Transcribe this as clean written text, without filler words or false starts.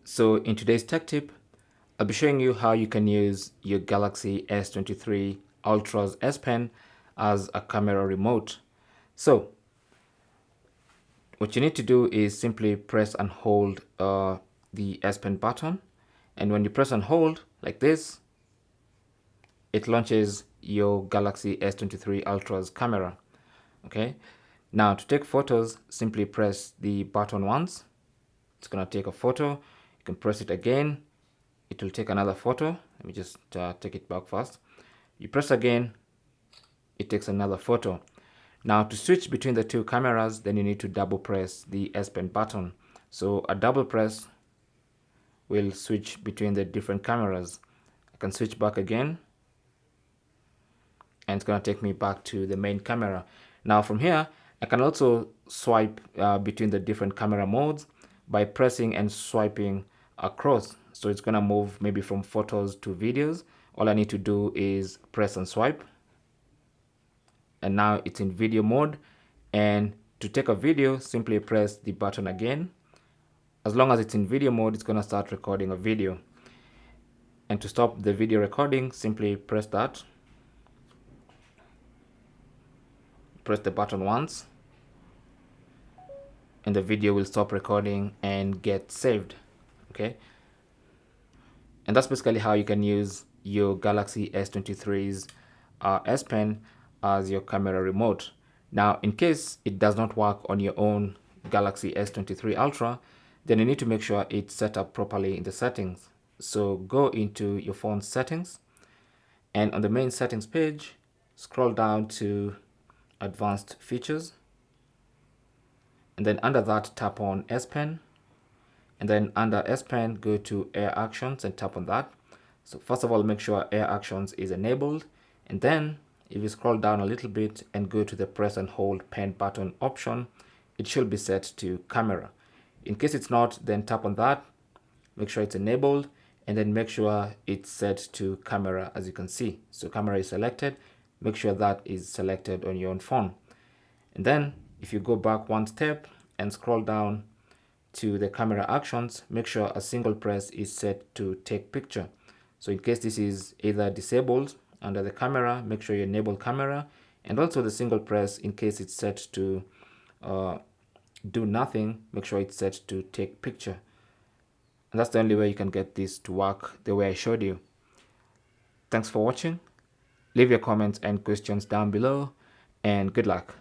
So in today's tech tip, I'll be showing you how you can use your Galaxy S23 Ultra's S Pen as a camera remote. So what you need to do is simply press and hold the S Pen button. And when you press and hold like this, it launches your Galaxy S23 Ultra's camera. Okay. Now to take photos, simply press the button once. It's going to take a photo. You can press it again. It will take another photo. Let me just take it back first. You press again, it takes another photo. Now to switch between the two cameras, then you need to double press the S Pen button. So a double press will switch between the different cameras. I can switch back again, and it's going to take me back to the main camera. Now from here, I can also swipe between the different camera modes by pressing and swiping across. So it's going to move maybe from photos to videos. All I need to do is press and swipe. And now it's in video mode. And to take a video, simply press the button again. As long as it's in video mode, it's going to start recording a video. And to stop the video recording, simply press that. Press the button once, and the video will stop recording and get saved. Okay, and that's basically how you can use your Galaxy S23's S Pen as your camera remote. Now in case it does not work on your own Galaxy S23 Ultra, then you need to make sure it's set up properly in the settings. So go into your phone settings, and on the main settings page, scroll down to advanced features, and then under that tap on S Pen, and then under S Pen go to Air Actions and tap on that. So first of all, make sure Air Actions is enabled, and then if you scroll down a little bit and go to the press and hold pen button option, it should be set to camera. In case it's not, then tap on that, make sure it's enabled, and then make sure it's set to camera. As you can see, so camera is selected. Make sure that is selected on your own phone. And then if you go back one step and scroll down to the camera actions, make sure a single press is set to take picture. So in case this is either disabled under the camera, make sure you enable camera, and also the single press, in case it's set to do nothing, make sure it's set to take picture. And that's the only way you can get this to work the way I showed you. Thanks for watching. Leave your comments and questions down below, and good luck.